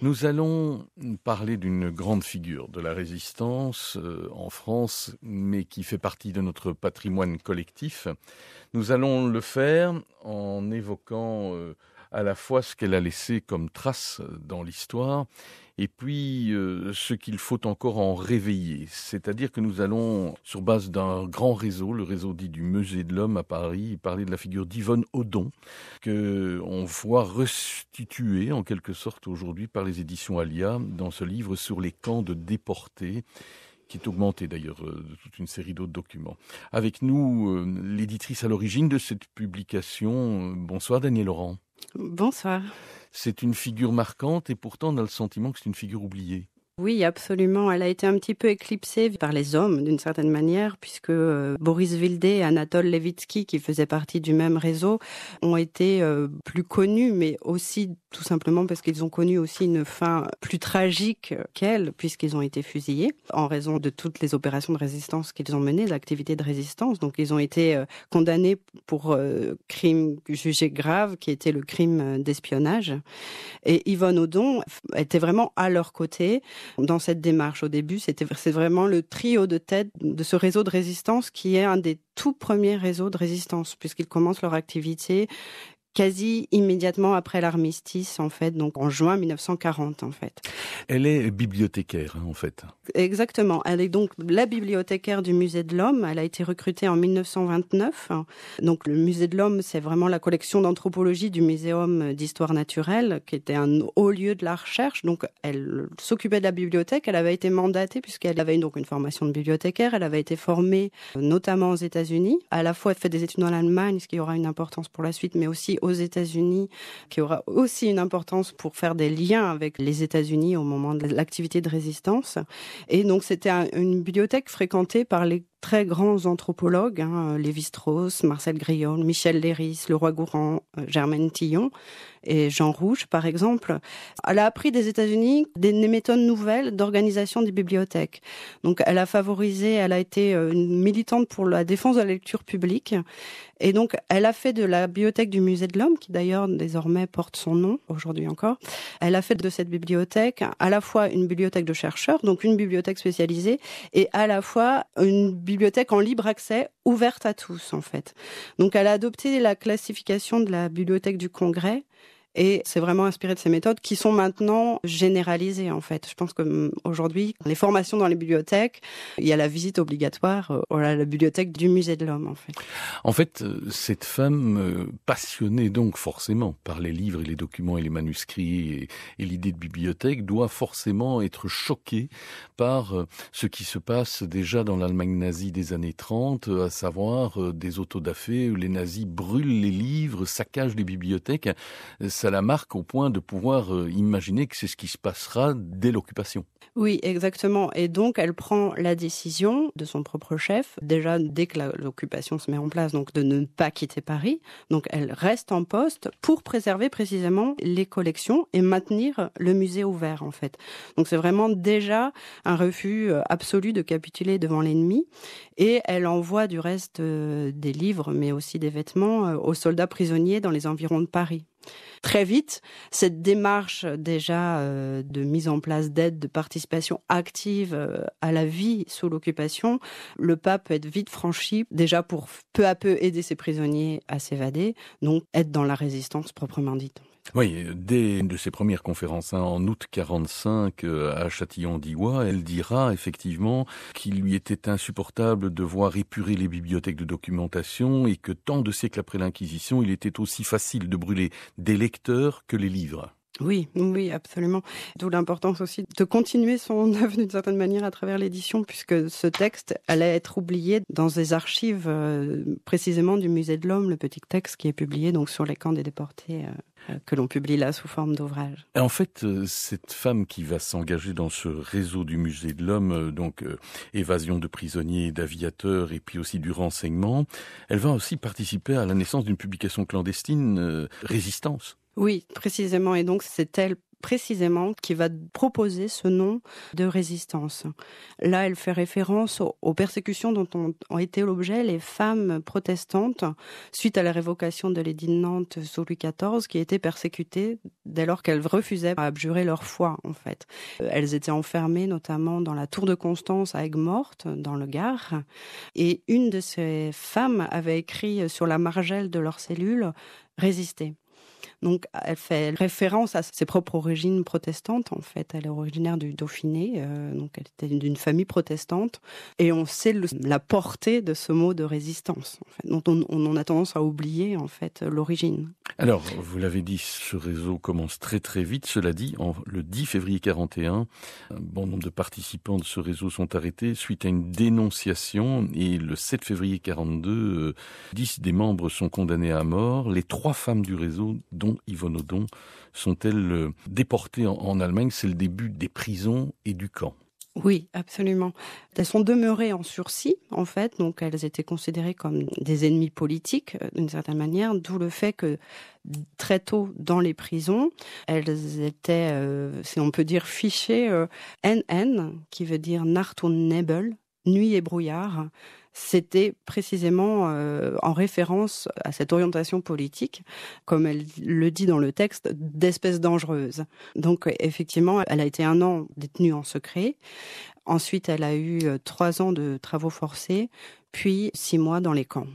Nous allons parler d'une grande figure de la résistance en France, mais qui fait partie de notre patrimoine collectif. Nous allons le faire en évoquant à la fois ce qu'elle a laissé comme trace dans l'histoire et puis ce qu'il faut encore en réveiller. C'est-à-dire que nous allons, sur base d'un grand réseau, le réseau dit du Musée de l'Homme à Paris, parler de la figure d'Yvonne Hodon, qu'on voit restituée en quelque sorte aujourd'hui par les éditions Alia dans ce livre sur les camps de déportés, qui est augmenté d'ailleurs de toute une série d'autres documents. Avec nous, l'éditrice à l'origine de cette publication. Bonsoir Danielle Laurent. Bonsoir. C'est une figure marquante et pourtant on a le sentiment que c'est une figure oubliée. Oui, absolument. Elle a été un petit peu éclipsée par les hommes, d'une certaine manière, puisque Boris Wilde et Anatole Levitsky, qui faisaient partie du même réseau, ont été plus connus, mais aussi tout simplement parce qu'ils ont connu aussi une fin plus tragique qu'elle, puisqu'ils ont été fusillés en raison de toutes les opérations de résistance qu'ils ont menées, d'activités de résistance. Donc ils ont été condamnés pour crime jugé grave, qui était le crime d'espionnage. Et Yvonne Hodon était vraiment à leur côté dans cette démarche. Au début, c'est vraiment le trio de tête de ce réseau de résistance qui est un des tout premiers réseaux de résistance, puisqu'ils commencent leur activité quasi immédiatement après l'armistice, en fait, donc en juin 1940, en fait. Elle est bibliothécaire, en fait. Exactement. Elle est donc la bibliothécaire du Musée de l'Homme. Elle a été recrutée en 1929. Donc, le Musée de l'Homme, c'est vraiment la collection d'anthropologie du Muséum d'histoire naturelle, qui était un haut lieu de la recherche. Donc, elle s'occupait de la bibliothèque. Elle avait été mandatée, puisqu'elle avait donc une formation de bibliothécaire. Elle avait été formée notamment aux États-Unis. À la fois, elle fait des études en Allemagne, ce qui aura une importance pour la suite, mais aussi aux États-Unis, qui aura aussi une importance pour faire des liens avec les États-Unis au moment de l'activité de résistance. Et donc, c'était une bibliothèque fréquentée par les très grands anthropologues, Lévi-Strauss, Marcel Griaule, Michel Léris, Leroi-Gourhan, Germaine Tillon et Jean Rouge, par exemple. Elle a appris des États-Unis des méthodes nouvelles d'organisation des bibliothèques. Donc, elle a été une militante pour la défense de la lecture publique. Et donc, elle a fait de la bibliothèque du Musée de l'Homme, qui d'ailleurs désormais porte son nom, aujourd'hui encore, elle a fait de cette bibliothèque à la fois une bibliothèque de chercheurs, donc une bibliothèque spécialisée, et à la fois une bibliothèque en libre accès, ouverte à tous, en fait. Donc, elle a adopté la classification de la bibliothèque du Congrès, et c'est vraiment inspiré de ces méthodes qui sont maintenant généralisées, en fait. Je pense qu'aujourd'hui, les formations dans les bibliothèques, il y a la visite obligatoire à la bibliothèque du Musée de l'Homme, en fait. En fait, cette femme passionnée donc forcément par les livres et les documents et les manuscrits et l'idée de bibliothèque doit forcément être choquée par ce qui se passe déjà dans l'Allemagne nazie des années 30, à savoir des autodafés où les nazis brûlent les livres, saccagent les bibliothèques. Ça la marque au point de pouvoir imaginer que c'est ce qui se passera dès l'occupation. Oui, exactement. Et donc, elle prend la décision de son propre chef, déjà dès que l'occupation se met en place, donc de ne pas quitter Paris. Donc, elle reste en poste pour préserver précisément les collections et maintenir le musée ouvert, en fait. Donc, c'est vraiment déjà un refus absolu de capituler devant l'ennemi. Et elle envoie du reste des livres, mais aussi des vêtements aux soldats prisonniers dans les environs de Paris. Très vite, cette démarche déjà de mise en place d'aide, de participation active à la vie sous l'occupation, le pas peut être vite franchi, déjà pour peu à peu aider ses prisonniers à s'évader, donc être dans la résistance proprement dite. Oui, dès de ses premières conférences, en août 45 à Châtillon-d'Ivoire, elle dira effectivement qu'il lui était insupportable de voir épurer les bibliothèques de documentation et que tant de siècles après l'Inquisition, il était aussi facile de brûler des lecteurs que les livres. Oui, absolument. D'où l'importance aussi de continuer son œuvre d'une certaine manière à travers l'édition, puisque ce texte allait être oublié dans des archives précisément du Musée de l'Homme, le petit texte qui est publié donc sur les camps des déportés, que l'on publie là sous forme d'ouvrage. Et en fait, cette femme qui va s'engager dans ce réseau du Musée de l'Homme, évasion de prisonniers et d'aviateurs et puis aussi du renseignement, elle va aussi participer à la naissance d'une publication clandestine, Résistance. Oui, précisément. Et donc, c'est elle précisément qui va proposer ce nom de résistance. Là, elle fait référence aux persécutions dont ont été l'objet les femmes protestantes suite à la révocation de l'édit de Nantes sous Louis XIV, qui étaient persécutées dès lors qu'elles refusaient à abjurer leur foi, en fait. Elles étaient enfermées notamment dans la tour de Constance à Aigues-Mortes, dans le Gard, et une de ces femmes avait écrit sur la margelle de leur cellule « Résister ». Donc, elle fait référence à ses propres origines protestantes, en fait. Elle est originaire du Dauphiné, donc elle était d'une famille protestante. Et on sait la portée de ce mot de résistance, en fait, dont on a tendance à oublier, en fait, l'origine. Alors, vous l'avez dit, ce réseau commence très très vite. Cela dit, le 10 février 41, un bon nombre de participants de ce réseau sont arrêtés suite à une dénonciation. Et le 7 février 42, 10 des membres sont condamnés à mort. Les 3 femmes du réseau, dont Yvonne Audon, sont-elles déportées en Allemagne? C'est le début des prisons et du camp. Oui, absolument. Elles sont demeurées en sursis, en fait, donc elles étaient considérées comme des ennemis politiques, d'une certaine manière, d'où le fait que très tôt dans les prisons, elles étaient, si on peut dire, fichées NN, qui veut dire Nacht und Nebel, nuit et brouillard. C'était précisément en référence à cette orientation politique, comme elle le dit dans le texte, d'espèce dangereuse. Donc effectivement, elle a été 1 an détenue en secret. Ensuite, elle a eu 3 ans de travaux forcés, puis 6 mois dans les camps.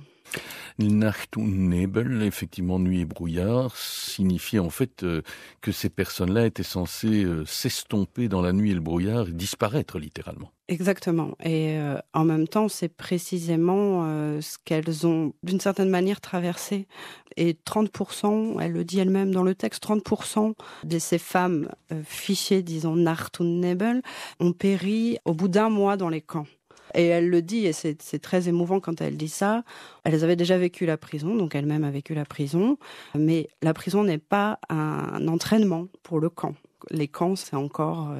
Nacht und Nebel, effectivement, nuit et brouillard, signifiait en fait que ces personnes-là étaient censées s'estomper dans la nuit et le brouillard et disparaître littéralement. Exactement. Et en même temps, c'est précisément ce qu'elles ont, d'une certaine manière, traversé. Et 30%, elle le dit elle-même dans le texte, 30% de ces femmes fichées, disons, Nacht und Nebel, ont péri au bout d'1 mois dans les camps. Et elle le dit, et c'est très émouvant quand elle dit ça. Elles avaient déjà vécu la prison, donc elle-même a vécu la prison. Mais la prison n'est pas un entraînement pour le camp. Les camps, c'est encore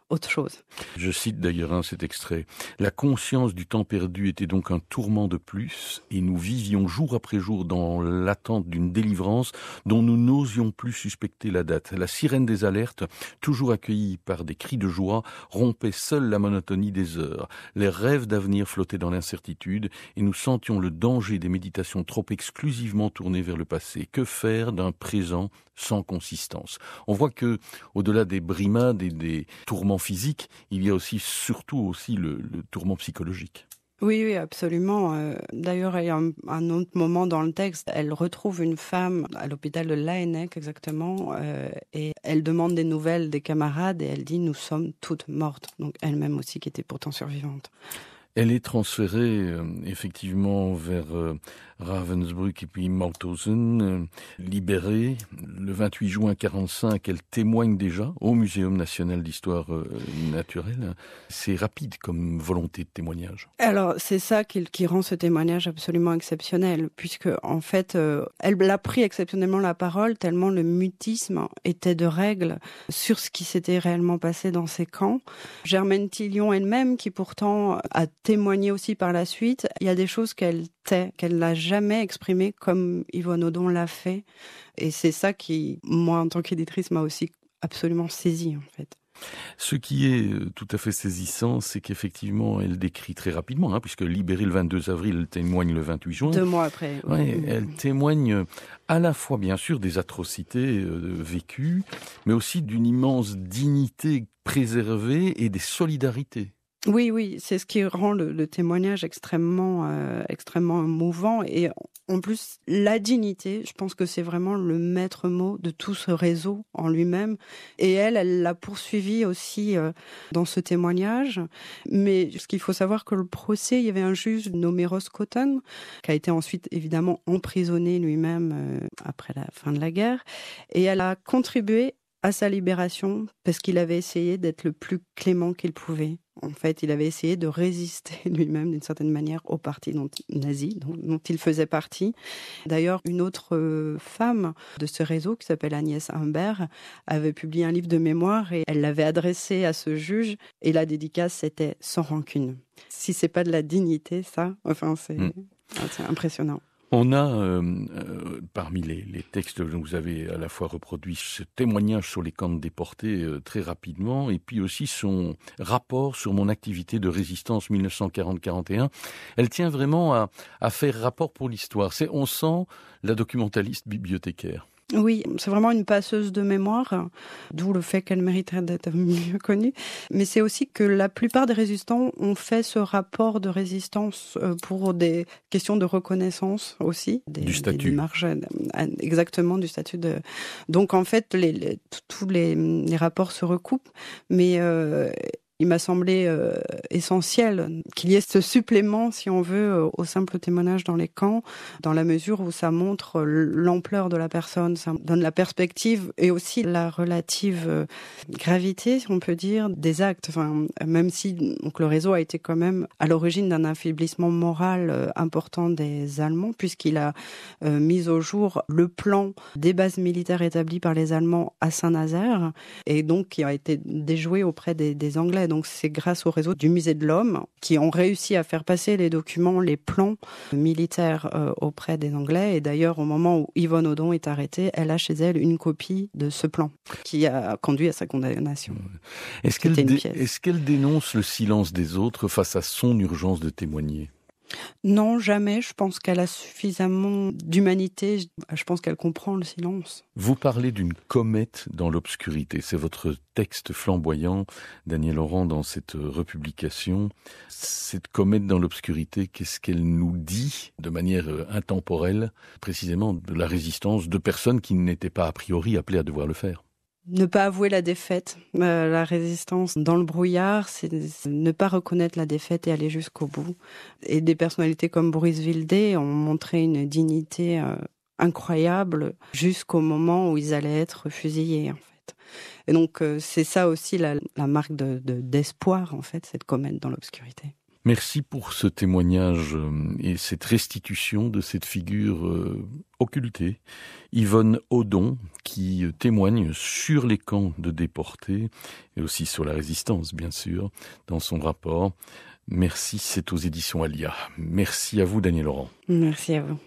autre chose. Je cite d'ailleurs cet extrait. « La conscience du temps perdu était donc un tourment de plus, et nous vivions jour après jour dans l'attente d'une délivrance dont nous n'osions plus suspecter la date. La sirène des alertes, toujours accueillie par des cris de joie, rompait seule la monotonie des heures. Les rêves d'avenir flottaient dans l'incertitude, et nous sentions le danger des méditations trop exclusivement tournées vers le passé. Que faire d'un présent sans consistance ?» On voit que, au-delà des brimades et des tourments physiques, il y a aussi, surtout aussi le tourment psychologique. Oui, absolument. D'ailleurs, il y a un autre moment dans le texte, elle retrouve une femme à l'hôpital de Laennec, exactement, et elle demande des nouvelles des camarades et elle dit « nous sommes toutes mortes », donc elle-même aussi qui était pourtant survivante. Elle est transférée effectivement vers Ravensbrück et puis Mauthausen, libérée. Le 28 juin 1945, elle témoigne déjà au Muséum national d'histoire naturelle. C'est rapide comme volonté de témoignage. Alors, c'est ça qui rend ce témoignage absolument exceptionnel, puisque en fait, elle a pris exceptionnellement la parole tellement le mutisme était de règle sur ce qui s'était réellement passé dans ces camps. Germaine Tillion elle-même, qui pourtant a témoigné aussi par la suite, il y a des choses qu'elle tait, qu'elle n'a jamais exprimées comme Yvonne Audon l'a fait. Et c'est ça qui, moi, en tant qu'éditrice, m'a aussi absolument saisie, en fait. Ce qui est tout à fait saisissant, c'est qu'effectivement, elle décrit très rapidement, puisque libérée le 22 avril, elle témoigne le 28 juin. 2 mois après. Ouais, elle témoigne à la fois, bien sûr, des atrocités vécues, mais aussi d'une immense dignité préservée et des solidarités. Oui, c'est ce qui rend le témoignage extrêmement mouvant. Et en plus, la dignité, je pense que c'est vraiment le maître mot de tout ce réseau en lui-même. Et elle l'a poursuivi aussi dans ce témoignage. Mais ce qu'il faut savoir que le procès, il y avait un juge nommé Ross Cotton, qui a été ensuite évidemment emprisonné lui-même après la fin de la guerre. Et elle a contribué à sa libération parce qu'il avait essayé d'être le plus clément qu'il pouvait. En fait, il avait essayé de résister lui-même d'une certaine manière au parti nazi dont il faisait partie. D'ailleurs, une autre femme de ce réseau qui s'appelle Agnès Humbert avait publié un livre de mémoire et elle l'avait adressé à ce juge et la dédicace c'était sans rancune. Si c'est pas de la dignité, ça, enfin c'est impressionnant. On a, parmi les textes dont vous avez à la fois reproduit ce témoignage sur les camps de déportés très rapidement, et puis aussi son rapport sur mon activité de résistance 1940-41. Elle tient vraiment à faire rapport pour l'histoire. On sent la documentaliste bibliothécaire. Oui, c'est vraiment une passeuse de mémoire, d'où le fait qu'elle mériterait d'être mieux connue. Mais c'est aussi que la plupart des résistants ont fait ce rapport de résistance pour des questions de reconnaissance aussi. Du statut. Exactement, du statut de... Donc en fait, tous les rapports se recoupent, mais... il m'a semblé essentiel qu'il y ait ce supplément, si on veut, au simple témoignage dans les camps, dans la mesure où ça montre l'ampleur de la personne, ça donne la perspective et aussi la relative gravité, si on peut dire, des actes. Enfin, même si donc, le réseau a été quand même à l'origine d'un affaiblissement moral important des Allemands, puisqu'il a mis au jour le plan des bases militaires établies par les Allemands à Saint-Nazaire, et donc qui a été déjoué auprès des Anglais. Donc c'est grâce au réseau du Musée de l'Homme qui ont réussi à faire passer les documents, les plans militaires auprès des Anglais. Et d'ailleurs, au moment où Yvonne Audon est arrêtée, elle a chez elle une copie de ce plan qui a conduit à sa condamnation. Est-ce qu'elle dénonce le silence des autres face à son urgence de témoigner ? Non, jamais. Je pense qu'elle a suffisamment d'humanité. Je pense qu'elle comprend le silence. Vous parlez d'une comète dans l'obscurité. C'est votre texte flamboyant, Daniel Laurent, dans cette republication. Cette comète dans l'obscurité, qu'est-ce qu'elle nous dit de manière intemporelle, précisément de la résistance de personnes qui n'étaient pas a priori appelées à devoir le faire ? Ne pas avouer la défaite, la résistance dans le brouillard, c'est ne pas reconnaître la défaite et aller jusqu'au bout. Et des personnalités comme Boris Wilde ont montré une dignité incroyable jusqu'au moment où ils allaient être fusillés, en fait. Et donc c'est ça aussi la marque d'espoir, en fait, cette comète dans l'obscurité. Merci pour ce témoignage et cette restitution de cette figure occultée, Yvonne Audon, qui témoigne sur les camps de déportés et aussi sur la résistance, bien sûr, dans son rapport. Merci, c'est aux éditions Alia. Merci à vous, Daniel Laurent. Merci à vous.